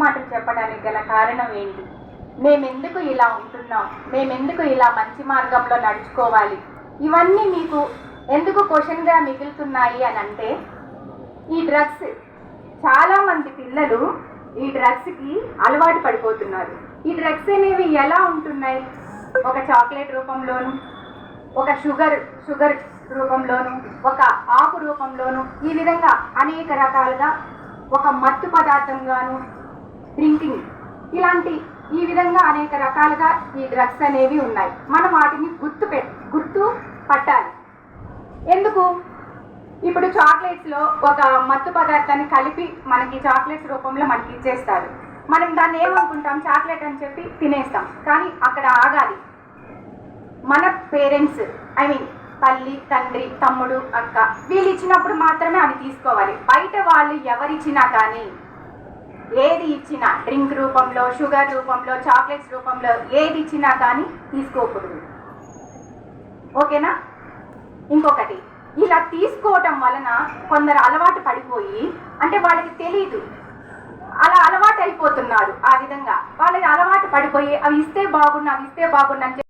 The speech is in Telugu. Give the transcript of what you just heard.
మాటలు చెప్పడానికి గల కారణం ఏంటి? మేమెందుకు ఇలా ఉంటున్నాం, మేమెందుకు ఇలా మంచి మార్గంలో నడుచుకోవాలి, ఇవన్నీ మీకు ఎందుకు క్వశ్చన్గా మిగులుతున్నాయి అని అంటే, ఈ డ్రగ్స్, చాలామంది పిల్లలు ఈ డ్రగ్స్కి అలవాటు పడిపోతున్నారు. ఈ డ్రగ్స్ అనేవి ఎలా ఉంటున్నాయి? ఒక చాక్లెట్ రూపంలోను, ఒక షుగర్ రూపంలోను, ఒక ఆకు రూపంలోను, ఈ విధంగా అనేక రకాలుగా, ఒక మత్తు పదార్థంగాను, డ్రింకింగ్, ఇలాంటి ఈ విధంగా అనేక రకాలుగా ఈ డ్రగ్స్ అనేవి ఉన్నాయి. మనం వాటిని గుర్తు పట్టాలి. ఎందుకు? ఇప్పుడు చాక్లెట్స్లో ఒక మత్తు పదార్థాన్ని కలిపి మనకి చాక్లెట్స్ రూపంలో మనకి ఇచ్చేస్తారు. మనం దాన్ని ఏమనుకుంటాం? చాక్లెట్ అని చెప్పి తినేస్తాం. కానీ అక్కడ ఆగాలి. మన పేరెంట్స్, తల్లి, తండ్రి, తమ్ముడు, అక్క, వీళ్ళు ఇచ్చినప్పుడు మాత్రమే అవి తీసుకోవాలి. బయట వాళ్ళు ఎవరిచ్చినా కానీ, ఏది ఇచ్చినా, డ్రింక్ రూపంలో, షుగర్ రూపంలో, చాక్లెట్స్ రూపంలో ఏది ఇచ్చినా కానీ తీసుకోకూడదు. ఓకేనా? ఇంకొకటి, ఇలా తీసుకోవటం వలన కొందరు అలవాటు పడిపోయి, అంటే వాళ్ళకి తెలీదు, అలా అలవాటు అయిపోతున్నారు. ఆ విధంగా వాళ్ళకి అలవాటు పడిపోయి అవి ఇస్తే బాగున్నా